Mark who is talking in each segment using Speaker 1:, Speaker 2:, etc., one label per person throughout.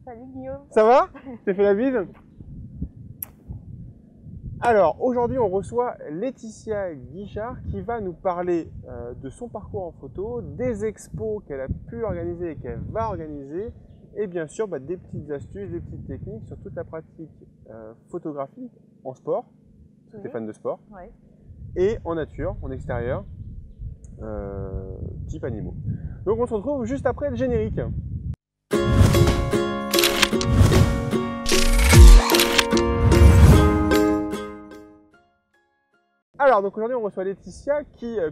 Speaker 1: Salut Guillaume.
Speaker 2: Ça va? T'as fait la bise? Alors, aujourd'hui, on reçoit Laetitia Guichard qui va nous parler de son parcours en photo, des expos qu'elle a pu organiser et qu'elle va organiser, et bien sûr des petites astuces, des petites techniques sur toute la pratique photographique en sport, parce que tu es fan de sport,
Speaker 1: Ouais.
Speaker 2: et en nature, en extérieur, type animaux. Donc on se retrouve juste après le générique. Alors, donc aujourd'hui, on reçoit Laetitia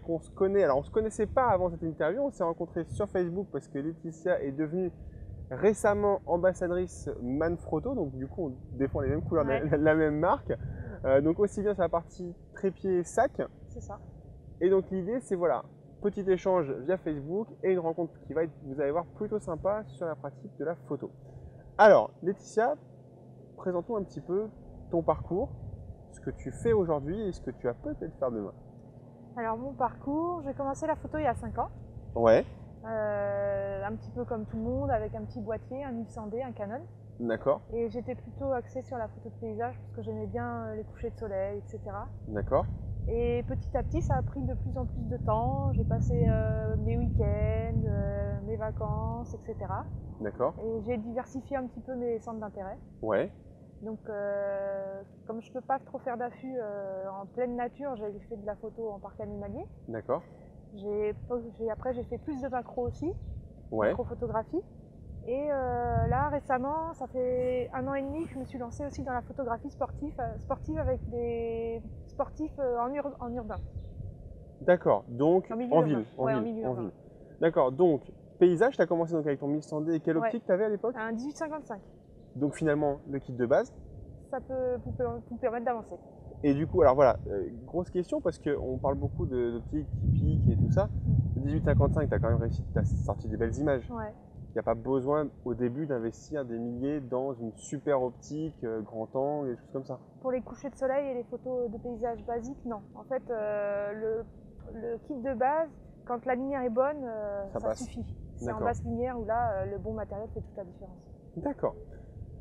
Speaker 2: qu'on se connaît. Alors, on ne se connaissait pas avant cette interview, on s'est rencontrés sur Facebook parce que Laetitia est devenue récemment ambassadrice Manfrotto, donc du coup, on défend les mêmes couleurs de la même marque. Donc, aussi bien sur la partie trépied sac.
Speaker 1: C'est ça.
Speaker 2: Et donc, l'idée, c'est voilà, petit échange via Facebook et une rencontre qui va être, vous allez voir, plutôt sympa sur la pratique de la photo. Alors, Laetitia, présente-nous un petit peu ton parcours, ce que tu fais aujourd'hui et ce que tu vas peut-être faire demain.
Speaker 1: Alors mon parcours, j'ai commencé la photo il y a 5 ans.
Speaker 2: Ouais.
Speaker 1: Un petit peu comme tout le monde, avec un petit boîtier, un 1100D, un Canon.
Speaker 2: D'accord.
Speaker 1: Et j'étais plutôt axée sur la photo de paysage parce que j'aimais bien les couchers de soleil, etc.
Speaker 2: D'accord.
Speaker 1: Et petit à petit, ça a pris de plus en plus de temps. J'ai passé mes week-ends, mes vacances, etc.
Speaker 2: D'accord.
Speaker 1: Et j'ai diversifié un petit peu mes centres d'intérêt.
Speaker 2: Ouais.
Speaker 1: Donc, comme je peux pas trop faire d'affût en pleine nature, j'ai fait de la photo en parc animalier.
Speaker 2: D'accord.
Speaker 1: Après, j'ai fait plus de macro aussi,
Speaker 2: Ouais.
Speaker 1: macro-photographie. Et là, récemment, ça fait 1 an et demi que je me suis lancée aussi dans la photographie sportive avec des sportifs en urbain.
Speaker 2: D'accord. Donc,
Speaker 1: En milieu
Speaker 2: en
Speaker 1: urbain.
Speaker 2: ville.
Speaker 1: Ouais, en milieu urbain.
Speaker 2: ville. D'accord. Donc, paysage, tu as commencé donc avec ton 1100D et quelle optique tu avais à l'époque?
Speaker 1: Un 18-55.
Speaker 2: Donc, finalement, le kit de base.
Speaker 1: Ça peut vous permettre d'avancer.
Speaker 2: Et du coup, alors voilà, grosse question parce qu'on parle beaucoup d'optique qui pique et tout ça. Le 18-55, tu as quand même réussi, tu as sorti des belles images.
Speaker 1: Ouais.
Speaker 2: Il n'y a pas besoin au début d'investir des milliers dans une super optique, grand angle, des choses comme ça.
Speaker 1: Pour les couchers de soleil et les photos de paysage basiques, non. En fait, le kit de base, quand la lumière est bonne, ça suffit. C'est en basse lumière où là, le bon matériel fait toute la différence.
Speaker 2: D'accord.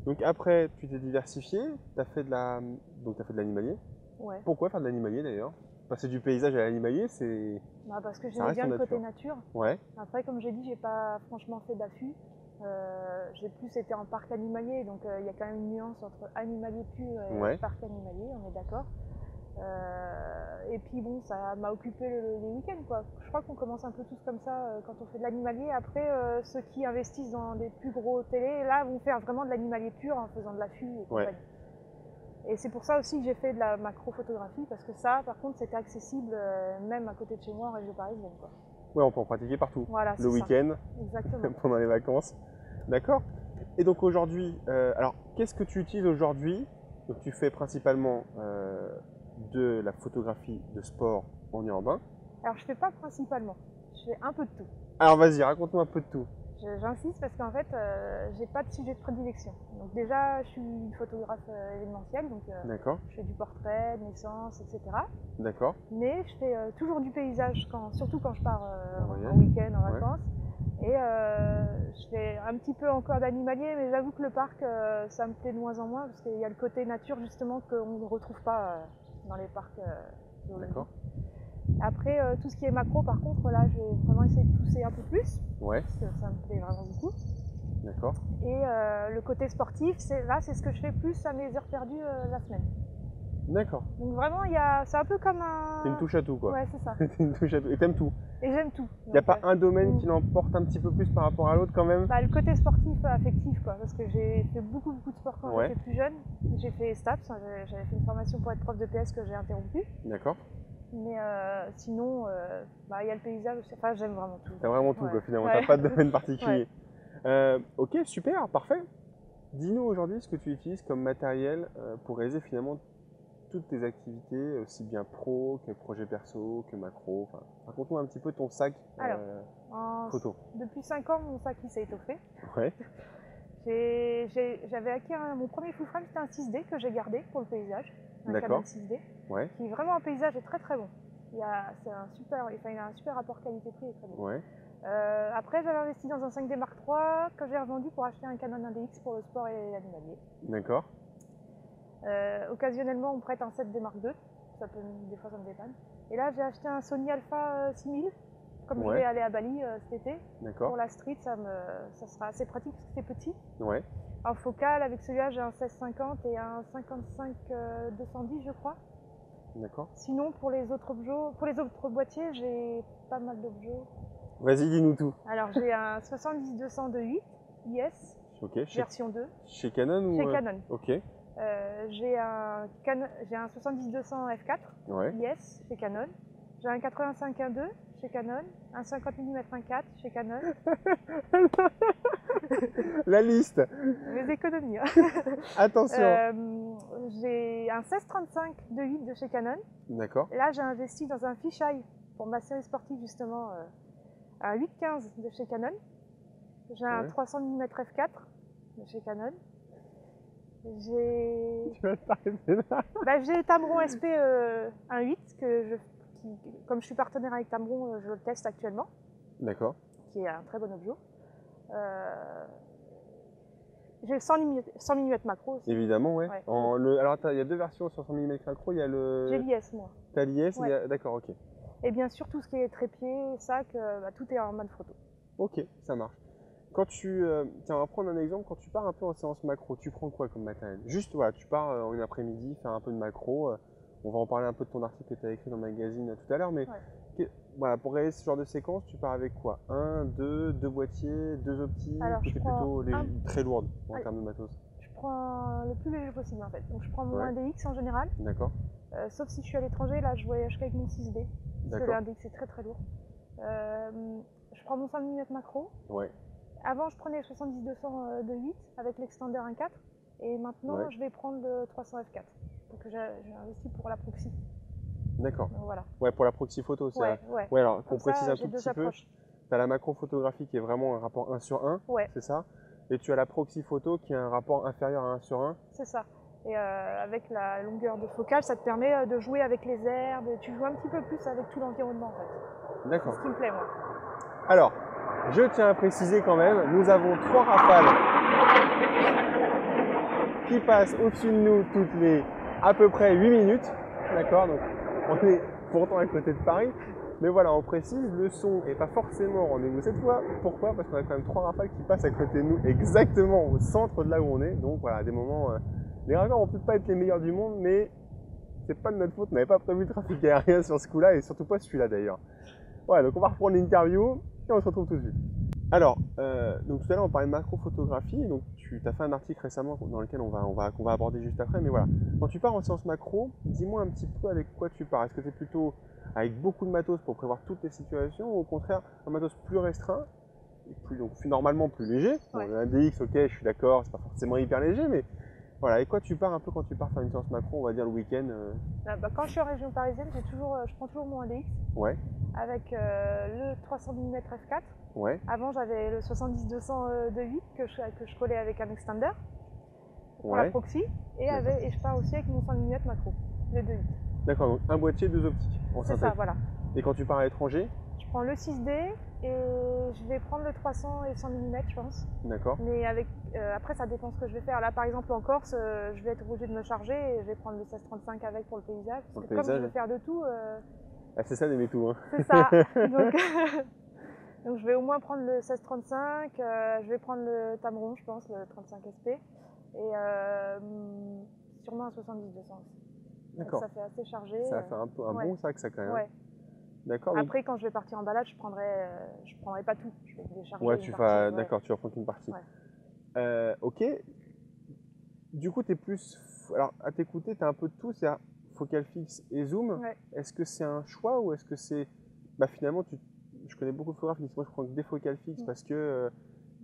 Speaker 2: Donc après, tu t'es diversifié, tu as fait de l'animalier.
Speaker 1: Ouais.
Speaker 2: Pourquoi faire de l'animalier d'ailleurs? Passer du paysage à l'animalier, c'est...
Speaker 1: Parce que j'aimais bien le côté nature.
Speaker 2: Ouais.
Speaker 1: Après, comme j'ai dit, j'ai pas franchement fait d'affût. J'ai plus été en parc animalier, donc il y a quand même une nuance entre animalier pur et parc animalier, on est d'accord. Et puis bon, ça m'a occupé les week-ends quoi. Je crois qu'on commence un peu tous comme ça quand on fait de l'animalier. Après, ceux qui investissent dans des plus gros télés, là, vont faire vraiment de l'animalier pur en faisant de l'affût et compagnie. Et c'est pour ça aussi que j'ai fait de la macro-photographie, parce que ça, par contre, c'était accessible même à côté de chez moi en région parisienne, quoi.
Speaker 2: Ouais, on peut en pratiquer partout.
Speaker 1: Voilà,
Speaker 2: le week-end, pendant les vacances. D'accord. Et donc aujourd'hui, alors qu'est-ce que tu utilises aujourd'hui? Donc tu fais principalement de la photographie de sport en urbain.
Speaker 1: Alors je fais pas principalement, je fais un peu de tout.
Speaker 2: Alors vas-y, raconte-moi un peu de tout.
Speaker 1: J'insiste parce qu'en fait, j'ai pas de sujet de prédilection. Donc déjà, je suis une photographe événementielle, donc je fais du portrait, de naissance, etc.
Speaker 2: D'accord.
Speaker 1: Mais je fais toujours du paysage, surtout quand je pars en week-end, en vacances. Et je fais un petit peu encore d'animalier, mais j'avoue que le parc, ça me plaît de moins en moins, parce qu'il y a le côté nature justement qu'on ne retrouve pas dans les parcs.
Speaker 2: D'accord.
Speaker 1: Après, tout ce qui est macro, par contre, là, je vais vraiment essayer de pousser un peu plus.
Speaker 2: Ouais.
Speaker 1: Parce que ça me plaît vraiment beaucoup.
Speaker 2: D'accord.
Speaker 1: Et le côté sportif, c'est ce que je fais plus à mes heures perdues la semaine.
Speaker 2: D'accord.
Speaker 1: Donc vraiment, c'est un peu comme un...
Speaker 2: C'est une touche à tout, quoi.
Speaker 1: Ouais, c'est ça.
Speaker 2: C'est une touche à tout. Et t'aimes tout.
Speaker 1: Et j'aime tout.
Speaker 2: Il n'y a pas un domaine qui l'emporte un petit peu plus par rapport à l'autre, quand même?
Speaker 1: Le côté sportif affectif, quoi. Parce que j'ai fait beaucoup de sport quand j'étais plus jeune. J'ai fait STAPS, j'avais fait une formation pour être prof de PS que j'ai interrompue.
Speaker 2: D'accord.
Speaker 1: Mais sinon, il y a le paysage aussi. Enfin, j'aime vraiment tout.
Speaker 2: T'as vraiment tout, quoi, finalement. T'as pas de domaine particulier. Ok, super, parfait. Dis-nous aujourd'hui ce que tu utilises comme matériel pour réaliser finalement toutes tes activités, aussi bien pro que projet perso, que macro. Enfin, raconte-nous un petit peu ton sac photo.
Speaker 1: Depuis 5 ans, mon sac il s'est étoffé.
Speaker 2: Ouais.
Speaker 1: J'avais acquis mon premier full frame, c'était un 6D que j'ai gardé pour le paysage. Un Canon 6D.
Speaker 2: Ouais.
Speaker 1: Qui est vraiment un paysage très très bon. Il a un super rapport qualité-prix, est très bon.
Speaker 2: Ouais.
Speaker 1: Après, j'avais investi dans un 5D Mark III que j'ai revendu pour acheter un Canon 1DX pour le sport et l'animalier.
Speaker 2: D'accord.
Speaker 1: Occasionnellement, on me prête un 7D Mark II. Des fois, ça me dépanne. Et là, j'ai acheté un Sony Alpha 6000. Comme je vais aller à Bali cet été, pour la street, ça sera assez pratique parce que c'est petit.
Speaker 2: Ouais.
Speaker 1: En focal, avec celui-là, j'ai un 16-50 et un 55-210, je crois.
Speaker 2: D'accord.
Speaker 1: Sinon, pour les autres boîtiers, j'ai pas mal d'objets.
Speaker 2: Vas-y, dis-nous tout.
Speaker 1: Alors, j'ai un 70-200 de 8 IS, version 2.
Speaker 2: Chez Canon ou
Speaker 1: Chez Canon.
Speaker 2: Ok.
Speaker 1: J'ai un 70-200 f4 IS chez Canon. J'ai un 85-1.2 chez Canon, un 50 mm 1.4 chez Canon.
Speaker 2: La liste.
Speaker 1: Mes économies.
Speaker 2: Attention.
Speaker 1: J'ai un 16-35 de 8 de chez Canon.
Speaker 2: D'accord.
Speaker 1: Et là, j'ai investi dans un fisheye pour ma série sportive, justement, un 8-15 de chez Canon. J'ai un 300 mm f4 de chez Canon.
Speaker 2: Tu vas t'arrêter là.
Speaker 1: J'ai Tamron SP 1.8 comme je suis partenaire avec Tamron, je le teste actuellement.
Speaker 2: D'accord.
Speaker 1: Qui est un très bon objet. J'ai 100 mm macro aussi.
Speaker 2: Évidemment, ouais. Alors, il y a deux versions sur 100 mm macro. Il y a le.
Speaker 1: J'ai l'IS, moi.
Speaker 2: T'as l'IS, d'accord, ok.
Speaker 1: Et bien sûr, tout ce qui est trépied, sac, tout est en mode photo.
Speaker 2: Ok, ça marche. Quand tu. Tiens, on va prendre un exemple. Quand tu pars un peu en séance macro, tu prends quoi comme matériel? Juste, voilà, tu pars une après-midi, faire un peu de macro. On va en parler un peu de ton article que tu as écrit dans le magazine tout à l'heure, mais voilà, pour réaliser ce genre de séquence, tu pars avec quoi? Deux boîtiers, deux optiques, ou c'est plutôt très lourdes en termes de matos?
Speaker 1: Je prends le plus léger possible en fait. Donc je prends mon 1DX en général.
Speaker 2: D'accord.
Speaker 1: Sauf si je suis à l'étranger, là je voyage qu'avec mon 6D. Parce que le 1DX est très très lourd. Je prends mon 100 mm macro.
Speaker 2: Ouais.
Speaker 1: Avant je prenais le 70-200 de 8 avec l'extender 1.4. Et maintenant je vais prendre le 300 f4. Donc j'ai investi pour la proxy.
Speaker 2: D'accord.
Speaker 1: Voilà.
Speaker 2: Ouais, pour la proxy photo, c'est
Speaker 1: ouais,
Speaker 2: alors qu'on précise un tout petit peu, tu as la macro photographie qui est vraiment un rapport 1/1, c'est ça? Et tu as la proxy photo qui a un rapport inférieur à 1/1.
Speaker 1: C'est ça. Et avec la longueur de focale, ça te permet de jouer avec les herbes, tu joues un petit peu plus avec tout l'environnement en fait.
Speaker 2: D'accord.
Speaker 1: C'est ce qui me plaît moi.
Speaker 2: Alors, je tiens à préciser quand même, nous avons 3 rafales qui passent au-dessus de nous toutes les à peu près 8 minutes. D'accord, donc on est pourtant à côté de Paris. Mais voilà, on précise, le son n'est pas forcément au rendez-vous cette fois. Pourquoi? Parce qu'on a quand même 3 rafales qui passent à côté de nous, exactement au centre de là où on est. Donc voilà, à des moments, les rafales vont peut-être pas être les meilleurs du monde, mais c'est pas de notre faute. On n'avait pas prévu le trafic aérien sur ce coup-là, et surtout pas celui-là d'ailleurs. Voilà, donc on va reprendre l'interview et on se retrouve tout de suite. Alors, donc tout à l'heure on parlait de macro-photographie, donc tu as fait un article récemment dans lequel on va aborder juste après, mais voilà. Quand tu pars en séance macro, dis-moi un petit peu avec quoi tu pars. Est-ce que tu es plutôt avec beaucoup de matos pour prévoir toutes les situations, ou au contraire un matos plus restreint, et donc normalement plus léger? Bon, un DX, ok, je suis d'accord, c'est pas forcément hyper léger, mais voilà, avec quoi tu pars un peu quand tu pars faire une séance macro, on va dire le week-end?
Speaker 1: Quand je suis en région parisienne, je prends toujours mon ADX.
Speaker 2: Ouais.
Speaker 1: Avec le 300 mm f4.
Speaker 2: Ouais.
Speaker 1: Avant, j'avais le 70-200 de 8 que je collais avec un extender pour la proxy. Et je pars aussi avec mon 100 mm macro, le 2.8.
Speaker 2: D'accord, donc un boîtier, deux optiques.
Speaker 1: C'est ça, voilà.
Speaker 2: Et quand tu pars à l'étranger?
Speaker 1: Je prends le 6D et je vais prendre le 300 et 100 mm, je pense.
Speaker 2: D'accord.
Speaker 1: Mais après, ça dépend ce que je vais faire. Là, par exemple, en Corse, je vais être obligée de me charger et je vais prendre le 16-35 avec pour le paysage. Parce que comme je vais faire de tout...
Speaker 2: c'est ça d'aimer tout. Hein.
Speaker 1: C'est ça. Donc je vais au moins prendre le 16-35, je vais prendre le Tamron, je pense, le 35 SP, et sûrement un 70-200 aussi. D'accord. Ça fait assez chargé.
Speaker 2: Ça fait un bon sac, ça, quand même.
Speaker 1: Ouais.
Speaker 2: D'accord.
Speaker 1: Après, quand je vais partir en balade, je prendrai pas tout. Je vais décharger.
Speaker 2: Ouais, d'accord, tu vas prendre une partie. Ouais. Ok. Du coup, tu es plus. Alors, à t'écouter, tu as un peu de tout, c'est focal fixe et zoom. Ouais. Est-ce que c'est un choix ou est-ce que c'est. Finalement, je connais beaucoup de photographes qui disent moi je prends que des focales fixes parce que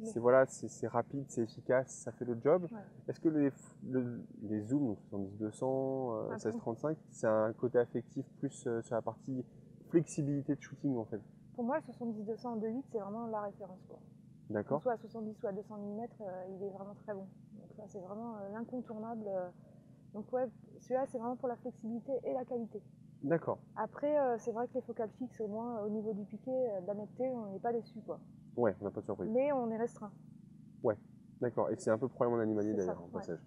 Speaker 2: c'est rapide, c'est efficace, ça fait le job. Ouais. Est-ce que les zooms, 70-200, 16-35, c'est un côté affectif plus sur la partie flexibilité de shooting en fait?
Speaker 1: Pour moi, le 70-200 de 8, c'est vraiment la référence. D'accord. Soit à 70 ou à 200 mm, il est vraiment très bon. Donc ça, c'est vraiment l'incontournable. Donc ouais, celui-là, c'est vraiment pour la flexibilité et la qualité.
Speaker 2: D'accord.
Speaker 1: Après, c'est vrai que les focales fixes, au moins au niveau du piqué, de la netteté, on n'est pas déçu, quoi.
Speaker 2: Ouais, on n'a pas de surprise.
Speaker 1: Mais on est restreint.
Speaker 2: Ouais, d'accord. Et c'est un peu le problème en animalier d'ailleurs,
Speaker 1: ça,
Speaker 2: en passage.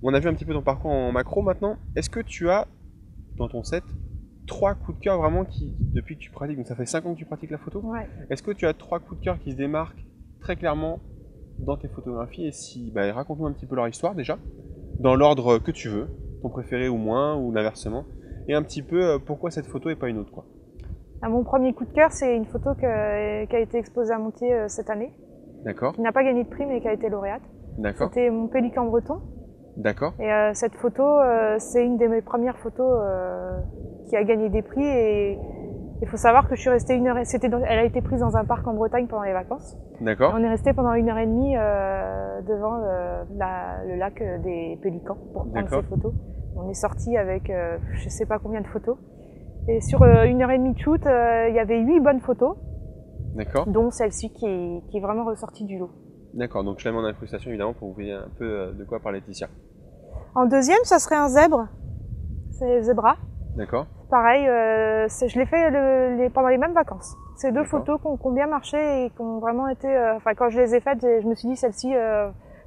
Speaker 2: On a vu un petit peu ton parcours en macro maintenant. Est-ce que tu as, dans ton set, 3 coups de cœur vraiment qui, depuis que tu pratiques, donc ça fait 5 ans que tu pratiques la photo,
Speaker 1: ouais.
Speaker 2: Est-ce que tu as 3 coups de cœur qui se démarquent très clairement dans tes photographies? Et si, bah, raconte-nous un petit peu leur histoire déjà, dans l'ordre que tu veux, ton préféré ou moins, ou l'inversement, et un petit peu pourquoi cette photo et pas une autre, quoi.
Speaker 1: Mon premier coup de cœur, c'est une photo qui a été exposée à Montier cette année.
Speaker 2: D'accord.
Speaker 1: Qui n'a pas gagné de prix, mais qui a été lauréate.
Speaker 2: D'accord.
Speaker 1: C'était mon pélican breton.
Speaker 2: D'accord.
Speaker 1: Et cette photo, c'est une de mes premières photos qui a gagné des prix. Et il faut savoir que je suis restée 1 heure. Elle a été prise dans un parc en Bretagne pendant les vacances.
Speaker 2: D'accord.
Speaker 1: On est resté pendant 1h30 devant le lac des Pélicans pour prendre ces photos. On est sorti avec je sais pas combien de photos. Et sur 1h30 de shoot, il y avait 8 bonnes photos.
Speaker 2: D'accord.
Speaker 1: Dont celle-ci qui est vraiment ressortie du lot.
Speaker 2: D'accord, donc je la mets en incrustation évidemment pour vous voyez un peu de quoi parle Laetitia.
Speaker 1: En deuxième, ça serait un zèbre. C'est Zebra.
Speaker 2: D'accord.
Speaker 1: Pareil, je l'ai fait pendant les mêmes vacances. C'est 2 photos qui ont bien marché et qui ont vraiment été... Enfin, quand je les ai faites, je me suis dit, celle-ci,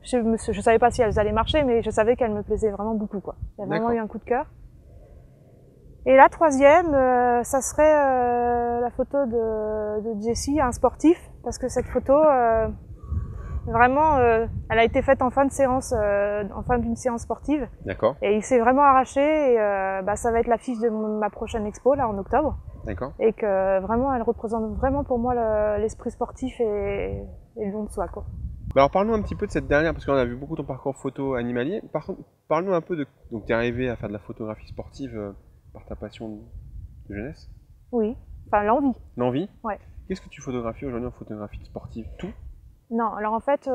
Speaker 1: je savais pas si elles allaient marcher, mais je savais qu'elles me plaisaient vraiment beaucoup, quoi. Il y a vraiment eu un coup de cœur. Et la troisième, ça serait la photo de Jessie, un sportif, parce que cette photo, vraiment, elle a été faite en fin de séance, en fin d'une séance sportive.
Speaker 2: D'accord.
Speaker 1: Et il s'est vraiment arraché. Et ça va être l'affiche de ma prochaine expo là en octobre.
Speaker 2: D'accord.
Speaker 1: Et que vraiment, elle représente vraiment pour moi l'esprit sportif et le don de soi, quoi.
Speaker 2: Bah alors parle-nous un petit peu de cette dernière, parce qu'on a vu beaucoup ton parcours photo animalier. Par contre, parle-nous un peu de... Donc tu es arrivé à faire de la photographie sportive par ta passion de jeunesse?
Speaker 1: Oui, enfin l'envie.
Speaker 2: L'envie?
Speaker 1: Ouais.
Speaker 2: Qu'est-ce que tu photographies aujourd'hui en photographie sportive? Tout?
Speaker 1: Non, alors en fait,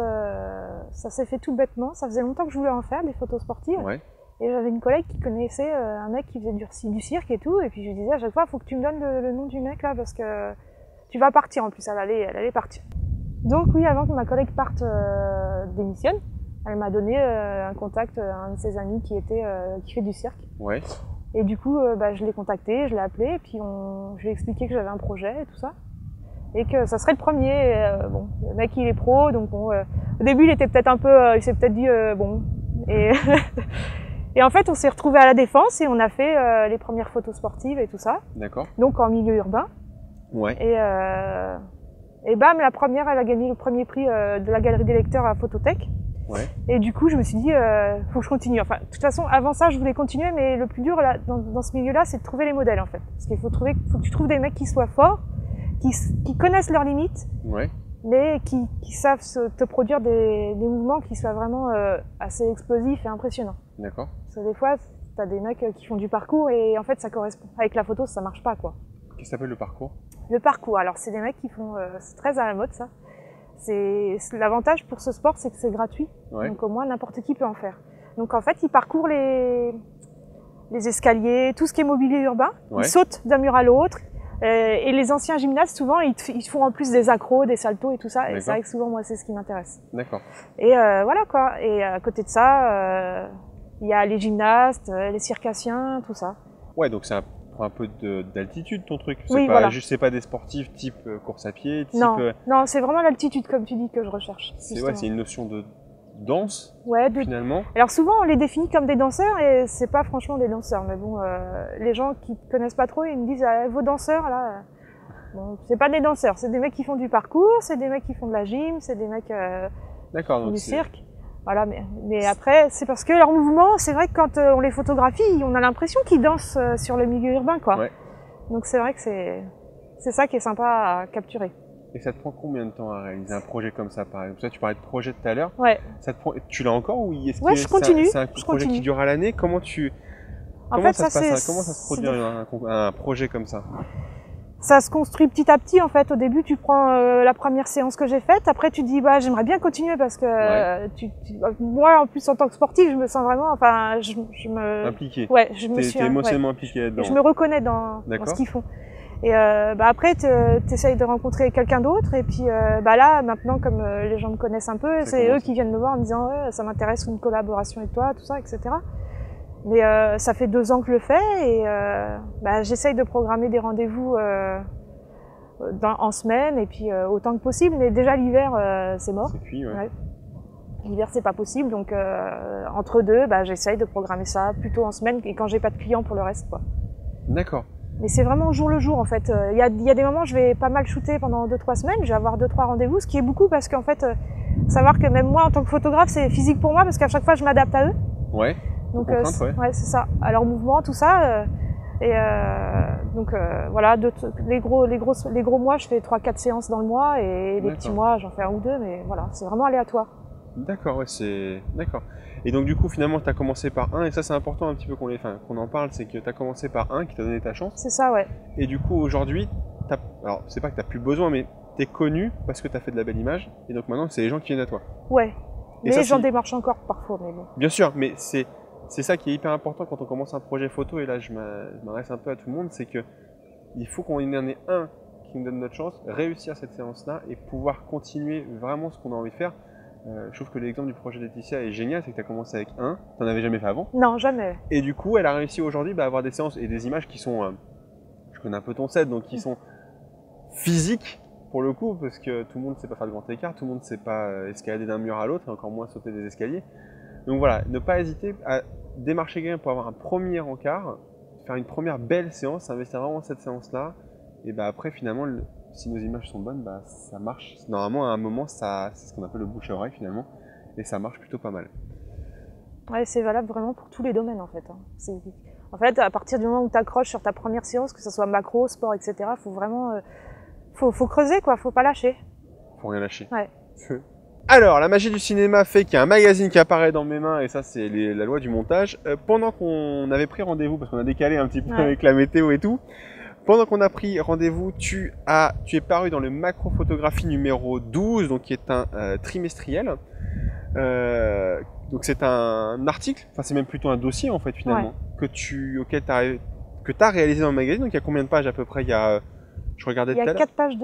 Speaker 1: ça s'est fait tout bêtement. Ça faisait longtemps que je voulais en faire, des photos sportives.
Speaker 2: Ouais.
Speaker 1: Et j'avais une collègue qui connaissait un mec qui faisait du cirque et tout. Et puis je lui disais à chaque fois, il faut que tu me donnes le nom du mec là, parce que tu vas partir en plus. Elle allait partir. Donc oui, avant que ma collègue parte démissionne, elle m'a donné un contact, un de ses amis qui fait du cirque.
Speaker 2: Ouais.
Speaker 1: Et du coup, je l'ai contacté, je l'ai appelé, et puis je lui ai expliqué que j'avais un projet et tout ça. Et que ça serait le premier. Bon, le mec il est pro, donc bon, au début il était peut-être un peu, il s'est peut-être dit bon. Et, et en fait on s'est retrouvés à la Défense et on a fait les premières photos sportives et tout ça.
Speaker 2: D'accord.
Speaker 1: Donc en milieu urbain.
Speaker 2: Ouais.
Speaker 1: Et bam, la première elle a gagné le premier prix de la galerie des lecteurs à Photothèque.
Speaker 2: Ouais.
Speaker 1: Et du coup je me suis dit faut que je continue. Enfin de toute façon avant ça je voulais continuer, mais le plus dur là, dans ce milieu-là c'est de trouver les modèles en fait. Parce qu'il faut que tu trouves des mecs qui soient forts, qui connaissent leurs limites,
Speaker 2: ouais.
Speaker 1: mais qui savent te produire des mouvements qui soient vraiment assez explosifs et impressionnants.
Speaker 2: D'accord.
Speaker 1: Parce que des fois, t'as des mecs qui font du parcours et en fait ça correspond. Avec la photo, ça marche pas, quoi.
Speaker 2: Qu'est-ce que s'appelle le parcours?
Speaker 1: Le parcours, alors c'est des mecs qui font... c'est très à la mode, ça. L'avantage pour ce sport, c'est que c'est gratuit. Ouais. Donc au moins, n'importe qui peut en faire. Donc en fait, ils parcourent les escaliers, tout ce qui est mobilier urbain. Ouais. Ils sautent d'un mur à l'autre. Et les anciens gymnastes, souvent, ils font en plus des accros, des saltos et tout ça. Et c'est vrai que souvent, moi, c'est ce qui m'intéresse.
Speaker 2: D'accord.
Speaker 1: Et voilà, quoi. Et à côté de ça, il y a les gymnastes, les circassiens, tout ça.
Speaker 2: Ouais, donc c'est un peu d'altitude, ton truc. C'est
Speaker 1: oui,
Speaker 2: pas,
Speaker 1: voilà.
Speaker 2: C'est pas des sportifs type course à pied, type...
Speaker 1: Non, non, c'est vraiment l'altitude, comme tu dis, que je recherche.
Speaker 2: C'est une notion de danse,
Speaker 1: ouais,
Speaker 2: finalement.
Speaker 1: Alors souvent, on les définit comme des danseurs et c'est pas franchement des danseurs. Mais bon, les gens qui connaissent pas trop, ils me disent vos danseurs là, bon, c'est pas des danseurs, c'est des mecs qui font du parcours, c'est des mecs qui font de la gym, c'est des mecs qui font du cirque. Voilà, mais après, c'est parce que leurs mouvements, c'est vrai que quand on les photographie, on a l'impression qu'ils dansent sur le milieu urbain, quoi. Ouais. Donc c'est vrai que c'est ça qui est sympa à capturer.
Speaker 2: Et ça te prend combien de temps à réaliser un projet comme ça, par exemple? Tu parlais de projet tout à l'heure.
Speaker 1: Ouais.
Speaker 2: Tu l'as encore ou est-ce
Speaker 1: que je continue.
Speaker 2: C'est un projet qui dure à l'année? Comment ça se produit un projet comme ça?
Speaker 1: Ça se construit petit à petit en fait. Au début, tu prends la première séance que j'ai faite. Après, tu dis j'aimerais bien continuer parce que moi, en plus en tant que sportif, je me sens vraiment, je me
Speaker 2: impliqué.
Speaker 1: Ouais, je me suis
Speaker 2: émotionnellement impliqué là-dedans.
Speaker 1: Je me reconnais dans ce qu'ils font. Et après, t'essayes de rencontrer quelqu'un d'autre. Et puis là, maintenant, comme les gens me connaissent un peu, c'est eux qui viennent me voir en me disant ça m'intéresse une collaboration avec toi, tout ça, etc. Mais ça fait 2 ans que je le fais et j'essaye de programmer des rendez-vous en semaine et puis autant que possible. Mais déjà l'hiver, c'est mort.
Speaker 2: C'est cuit, ouais.
Speaker 1: L'hiver, c'est pas possible, donc entre deux, j'essaye de programmer ça plutôt en semaine et quand j'ai pas de clients pour le reste, quoi.
Speaker 2: D'accord.
Speaker 1: Mais c'est vraiment au jour le jour, en fait. Il y a des moments où je vais pas mal shooter pendant 2-3 semaines, je vais avoir 2-3 rendez-vous, ce qui est beaucoup parce qu'en fait, savoir que même moi, en tant que photographe, c'est physique pour moi parce qu'à chaque fois, je m'adapte à eux.
Speaker 2: Ouais.
Speaker 1: Donc, ouais, c'est ça. À leur mouvement, tout ça. Voilà, les gros mois, je fais 3-4 séances dans le mois et les petits mois, j'en fais 1 ou 2, mais voilà, c'est vraiment aléatoire.
Speaker 2: D'accord, ouais, c'est... D'accord. Et donc du coup, finalement, tu as commencé par un, et ça c'est important un petit peu qu'on en parle, c'est que tu as commencé par un qui t'a donné ta chance.
Speaker 1: C'est ça, ouais.
Speaker 2: Et du coup, aujourd'hui, alors c'est pas que tu n'as plus besoin, mais tu es connu parce que tu as fait de la belle image, et donc maintenant, c'est les gens qui viennent à toi.
Speaker 1: Ouais, mais j'en démarche encore parfois, mais bon.
Speaker 2: Bien sûr, mais c'est ça qui est hyper important quand on commence un projet photo, et là je m'adresse un peu à tout le monde, c'est que il faut qu'on en ait un qui nous donne notre chance, réussir cette séance-là, et pouvoir continuer vraiment ce qu'on a envie de faire. Je trouve que l'exemple du projet Laetitia est génial, c'est que tu as commencé avec un, tu n'en avais jamais fait avant.
Speaker 1: Non, jamais.
Speaker 2: Et du coup, elle a réussi aujourd'hui à avoir des séances et des images qui sont, je connais un peu ton set, donc qui sont physiques pour le coup, parce que tout le monde ne sait pas faire de grand écart, tout le monde ne sait pas escalader d'un mur à l'autre, et encore moins sauter des escaliers. Donc voilà, ne pas hésiter à démarcher quelqu'un pour avoir un premier encart, faire une première belle séance, investir vraiment cette séance-là, et après finalement, si nos images sont bonnes, ça marche. Normalement, à un moment, c'est ce qu'on appelle le bouche à oreille finalement, et ça marche plutôt pas mal.
Speaker 1: Ouais, c'est valable vraiment pour tous les domaines en fait. En fait, à partir du moment où tu accroches sur ta première séance, que ce soit macro, sport, etc., faut vraiment, faut creuser quoi, faut pas lâcher.
Speaker 2: Faut rien lâcher.
Speaker 1: Ouais.
Speaker 2: Alors, la magie du cinéma fait qu'il y a un magazine qui apparaît dans mes mains, et ça c'est la loi du montage. Pendant qu'on avait pris rendez-vous, parce qu'on a décalé un petit peu avec la météo et tout, pendant qu'on a pris rendez-vous, tu es paru dans le Macro-photographie numéro 12, donc qui est un trimestriel. Donc c'est un article, enfin c'est même plutôt un dossier en fait finalement, auquel tu as réalisé dans le magazine. Donc il y a combien de pages à peu près? Je regardais tout à l'heure.
Speaker 1: Il y a 4 pages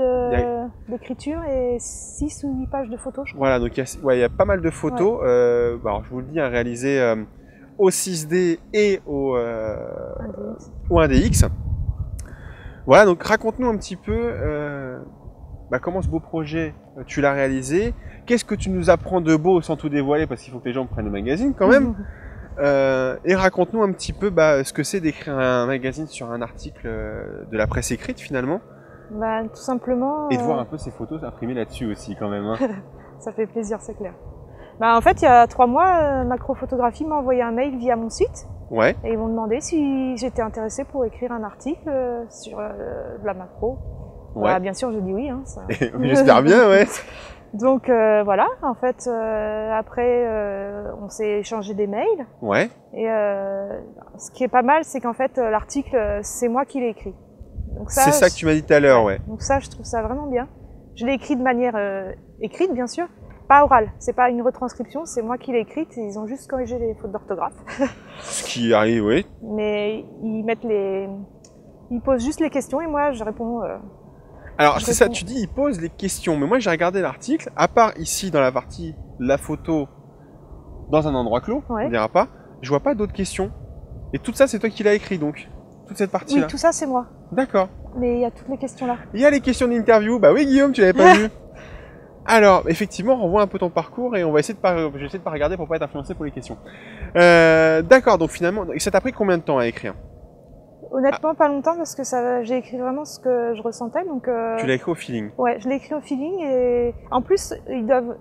Speaker 1: d'écriture et 6 ou 8 pages de photos, je crois.
Speaker 2: Voilà, donc il y a pas mal de photos. Alors je vous le dis, réalisées au 6D et au 1DX. Voilà, donc raconte-nous un petit peu comment ce beau projet tu l'as réalisé. Qu'est-ce que tu nous apprends de beau sans tout dévoiler, parce qu'il faut que les gens prennent le magazine quand même. Et raconte-nous un petit peu ce que c'est d'écrire un magazine sur un article de la presse écrite finalement.
Speaker 1: Tout simplement.
Speaker 2: Et de voir un peu ces photos imprimées là-dessus aussi quand même. Hein.
Speaker 1: Ça fait plaisir, c'est clair. En fait, il y a 3 mois, Macro-photographie m'a envoyé un mail via mon site.
Speaker 2: Ouais.
Speaker 1: Et ils m'ont demandé si j'étais intéressée pour écrire un article sur de la macro.
Speaker 2: Ouais.
Speaker 1: Bien sûr, j'ai dit oui. Hein,
Speaker 2: j'espère bien, ouais.
Speaker 1: Donc voilà, en fait, après, on s'est échangé des mails.
Speaker 2: Ouais.
Speaker 1: Et ce qui est pas mal, c'est qu'en fait, l'article, c'est moi qui l'ai écrit.
Speaker 2: C'est ça que tu m'as dit tout à l'heure, ouais.
Speaker 1: Donc ça, je trouve ça vraiment bien. Je l'ai écrit de manière écrite, bien sûr, pas orale. C'est pas une retranscription, c'est moi qui l'ai écrite. Ils ont juste corrigé les fautes d'orthographe.
Speaker 2: Ce qui arrive, oui.
Speaker 1: Mais ils posent juste les questions et moi, je réponds.
Speaker 2: Alors c'est ça, tu dis ils posent les questions, mais moi j'ai regardé l'article, à part ici dans la partie la photo dans un endroit clos, on dira pas, je vois pas d'autres questions. Et tout ça c'est toi qui l'as écrit donc, toute cette partie-là.
Speaker 1: Oui, tout ça c'est moi.
Speaker 2: D'accord.
Speaker 1: Mais il y a toutes les questions là.
Speaker 2: Il y a les questions d'interview, bah oui Guillaume, tu l'avais pas vu. Alors effectivement, revois un peu ton parcours et on va essayer de pas regarder pour pas être influencé pour les questions. D'accord, donc finalement, ça t'a pris combien de temps à écrire?
Speaker 1: Honnêtement, pas longtemps parce que j'ai écrit vraiment ce que je ressentais. Donc,
Speaker 2: tu l'as écrit au feeling? Ouais,
Speaker 1: je l'ai écrit au feeling et en plus, ils doivent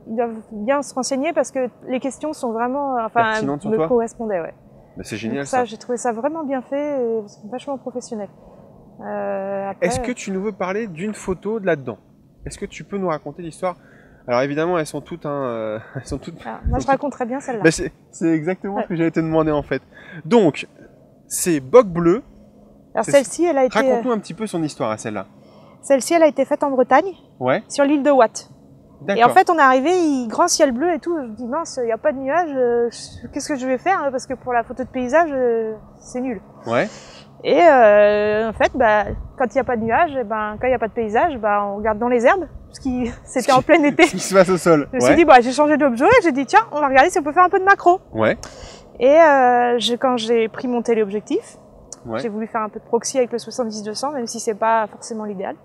Speaker 1: bien se renseigner parce que les questions sont vraiment, me correspondaient. Ouais.
Speaker 2: C'est génial donc,
Speaker 1: ça. J'ai trouvé ça vraiment bien fait et vachement professionnel.
Speaker 2: Est-ce que tu nous veux parler d'une photo de là-dedans? Est-ce que tu peux nous raconter l'histoire? Alors évidemment, elles sont toutes... moi,
Speaker 1: je raconterais bien celle-là.
Speaker 2: C'est exactement ce que j'allais te demander en fait. Donc, c'est Boc Bleu.
Speaker 1: Alors celle-ci, elle a été...
Speaker 2: Raconte-nous un petit peu son histoire à celle-là.
Speaker 1: Celle-ci, elle a été faite en Bretagne, sur l'île de Watt. Et en fait, on est arrivé, grand ciel bleu et tout. Je me dis, mince, il n'y a pas de nuages, qu'est-ce que je vais faire? Parce que pour la photo de paysage, c'est nul.
Speaker 2: Ouais.
Speaker 1: Et en fait, quand il n'y a pas de nuages, quand il n'y a pas de paysage, on regarde dans les herbes, parce que c'était en plein été.
Speaker 2: Ce qui se passe au sol.
Speaker 1: Je me suis dit, j'ai changé d'objet, j'ai dit, tiens, on va regarder si on peut faire un peu de macro.
Speaker 2: Ouais.
Speaker 1: Et quand j'ai pris mon téléobjectif,
Speaker 2: Ouais.
Speaker 1: j'ai voulu faire un peu de proxy avec le 70-200, même si c'est pas forcément l'idéal.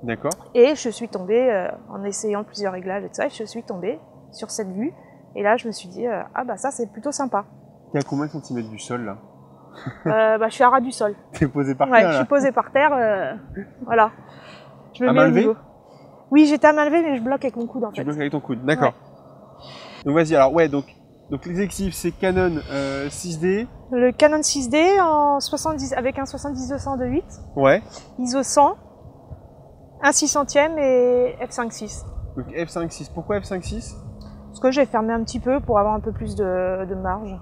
Speaker 2: D'accord.
Speaker 1: Et je suis tombée, en essayant plusieurs réglages et tout ça, je suis tombée sur cette vue. Et là, je me suis dit, ah bah ça, c'est plutôt sympa.
Speaker 2: T'es à combien de centimètres du sol, là?
Speaker 1: Bah, je suis à ras du sol.
Speaker 2: T'es posé par
Speaker 1: Ouais,
Speaker 2: terre,
Speaker 1: je
Speaker 2: là?
Speaker 1: suis posée par terre, voilà. Je me
Speaker 2: À
Speaker 1: mets
Speaker 2: main
Speaker 1: au
Speaker 2: levée?
Speaker 1: niveau. Oui, j'étais à main levée, mais je bloque avec mon coude, en
Speaker 2: Tu
Speaker 1: fait.
Speaker 2: bloques avec ton coude, d'accord. Ouais. Donc vas-y, alors ouais, donc les objectifs, c'est Canon 6D.
Speaker 1: Le Canon 6D en 70, avec un 70-200 de 8,
Speaker 2: Ouais.
Speaker 1: ISO 100, 1/600e et f5.6.
Speaker 2: Donc f5.6. Pourquoi f5.6?
Speaker 1: Parce que j'ai fermé un petit peu pour avoir un peu plus de marge.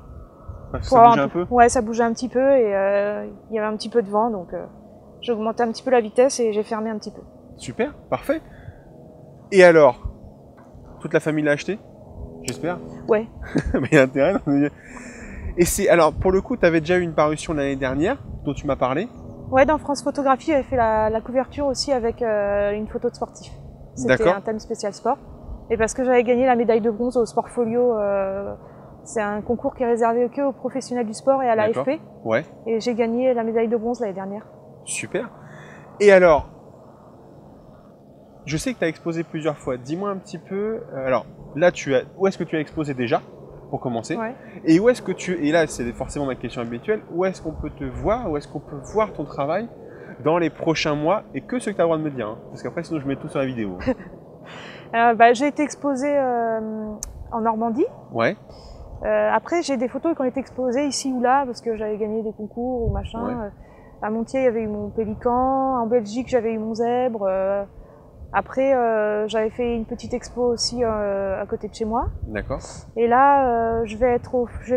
Speaker 2: Parce que
Speaker 1: Pour
Speaker 2: ça
Speaker 1: avoir
Speaker 2: bouge un peu?
Speaker 1: Ouais, ça bougeait un petit peu et il y avait un petit peu de vent, donc j'ai augmenté un petit peu la vitesse et j'ai fermé un petit peu.
Speaker 2: Super, parfait. Et alors, toute la famille l'a acheté? J'espère.
Speaker 1: Ouais.
Speaker 2: Mais il y a intérêt. Et c'est alors pour le coup, tu avais déjà eu une parution l'année dernière dont tu m'as parlé.
Speaker 1: Ouais, dans France Photographie, j'avais fait la couverture aussi avec une photo de sportif. C'était
Speaker 2: D'accord.
Speaker 1: un thème spécial sport. Et parce que j'avais gagné la médaille de bronze au Sportfolio, c'est un concours qui est réservé que aux professionnels du sport et à
Speaker 2: D'accord.
Speaker 1: l'AFP.
Speaker 2: Ouais.
Speaker 1: Et j'ai gagné la médaille de bronze l'année dernière.
Speaker 2: Super. Et alors, je sais que tu as exposé plusieurs fois. Dis-moi un petit peu. Alors là, où est-ce que tu as exposé déjà, pour commencer?
Speaker 1: Ouais.
Speaker 2: Et où est-ce que et là, c'est forcément ma question habituelle. Où est-ce qu'on peut te voir? Où est-ce qu'on peut voir ton travail dans les prochains mois? Et que ce que tu as le droit de me dire, hein, parce qu'après, sinon, je mets tout sur la vidéo.
Speaker 1: J'ai été exposée en Normandie.
Speaker 2: Ouais.
Speaker 1: Après, j'ai des photos qui ont été exposées ici ou là parce que j'avais gagné des concours ou machin.
Speaker 2: Ouais.
Speaker 1: À Montier, il y avait eu mon pélican. En Belgique, j'avais eu mon zèbre. Après, j'avais fait une petite expo aussi à côté de chez moi.
Speaker 2: D'accord.
Speaker 1: Et là, je vais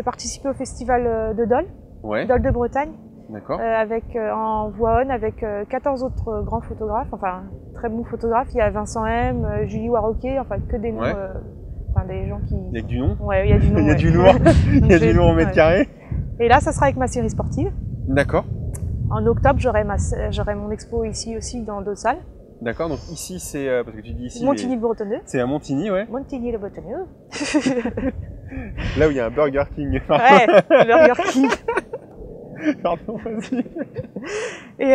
Speaker 1: participer au festival de Dole,
Speaker 2: Ouais.
Speaker 1: Dole de Bretagne,
Speaker 2: D'accord.
Speaker 1: en voix on avec 14 autres grands photographes, enfin très bons photographes. Il y a Vincent M, Julie Warroquet, enfin que des noms,
Speaker 2: Ouais.
Speaker 1: enfin des gens qui.
Speaker 2: Il y a que du nom.
Speaker 1: Ouais, il y a du nom.
Speaker 2: Il y a
Speaker 1: ouais.
Speaker 2: du lourd. Il y a du lourd au mètre
Speaker 1: Ouais.
Speaker 2: carré.
Speaker 1: Et là, ça sera avec ma série sportive.
Speaker 2: D'accord.
Speaker 1: En octobre, j'aurai mon expo ici aussi dans d'autres salles.
Speaker 2: D'accord. Donc ici, c'est parce que tu dis ici.
Speaker 1: Montigny-le-Bretonneux.
Speaker 2: C'est à Montigny, ouais.
Speaker 1: Montigny-le-Bretonneux.
Speaker 2: Là où il y a un Burger King.
Speaker 1: Ouais, Burger King.
Speaker 2: Pardon, vas-y.
Speaker 1: Et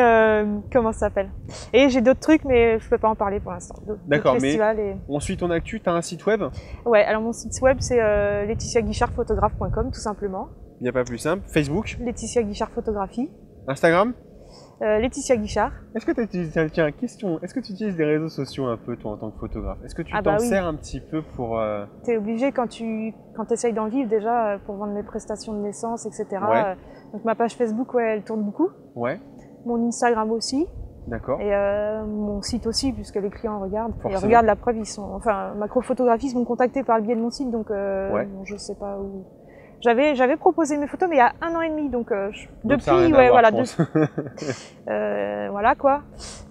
Speaker 1: comment ça s'appelle? Et j'ai d'autres trucs, mais je peux pas en parler pour l'instant.
Speaker 2: D'accord, mais
Speaker 1: festivals
Speaker 2: on suit ton actu. Tu as un site web?
Speaker 1: Ouais, alors mon site web c'est laetitiaguichardphotographe.com tout simplement.
Speaker 2: Il n'y a pas plus simple. Facebook?
Speaker 1: Laetitia Guichard Photographie.
Speaker 2: Instagram?
Speaker 1: Laetitia Guichard.
Speaker 2: Est-ce que tu utilises des réseaux sociaux un peu, toi, en tant que photographe? Est-ce que tu
Speaker 1: bah oui.
Speaker 2: sers un petit peu pour...
Speaker 1: T'es obligé quand tu essayes d'en vivre déjà pour vendre mes prestations de naissance, etc.
Speaker 2: Ouais.
Speaker 1: Donc ma page Facebook, ouais, elle tourne beaucoup.
Speaker 2: Ouais.
Speaker 1: Mon Instagram aussi.
Speaker 2: D'accord.
Speaker 1: Et mon site aussi, puisque les clients regardent.
Speaker 2: Forcément.
Speaker 1: Et regardent la preuve, Macrophotographistes m'ont contacté par le biais de mon site, donc
Speaker 2: Ouais.
Speaker 1: bon, je sais pas où. J'avais proposé mes photos, mais il y a 1 an et demi, donc
Speaker 2: ça a rien
Speaker 1: depuis,
Speaker 2: à
Speaker 1: ouais,
Speaker 2: voir,
Speaker 1: voilà,
Speaker 2: je pense.
Speaker 1: voilà quoi.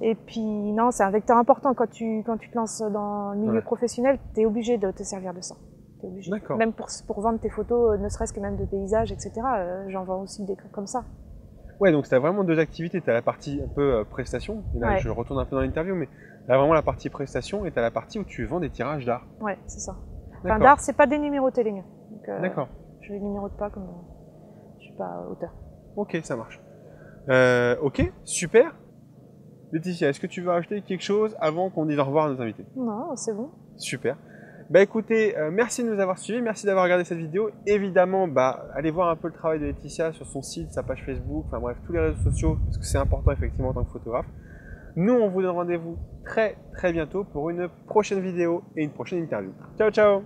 Speaker 1: Et puis non, c'est un vecteur important quand tu te lances dans le milieu
Speaker 2: Ouais.
Speaker 1: professionnel, t'es obligé de te servir de ça. T'es obligé.
Speaker 2: D'accord.
Speaker 1: Même pour vendre tes photos, ne serait-ce que même de paysages, etc. J'en vends aussi des trucs comme ça.
Speaker 2: Ouais, donc tu as vraiment deux activités. Tu as la partie un peu prestation, et là
Speaker 1: Ouais.
Speaker 2: je retourne un peu dans l'interview, mais tu as vraiment la partie prestation et tu as la partie où tu vends des tirages d'art.
Speaker 1: Ouais, c'est ça. Enfin,
Speaker 2: D'accord.
Speaker 1: d'art, c'est pas des numérotés les miens. Donc,
Speaker 2: D'accord.
Speaker 1: je les numérote pas comme je suis pas auteur.
Speaker 2: Ok, ça marche. Ok, super. Laetitia, est-ce que tu veux rajouter quelque chose avant qu'on dise au revoir à nos invités?
Speaker 1: Non, c'est bon.
Speaker 2: Super. Bah écoutez, merci de nous avoir suivis, merci d'avoir regardé cette vidéo. Évidemment, allez voir un peu le travail de Laetitia sur son site, sa page Facebook, enfin bref, tous les réseaux sociaux, parce que c'est important effectivement en tant que photographe. Nous, on vous donne rendez-vous très très bientôt pour une prochaine vidéo et une prochaine interview. Ciao, ciao!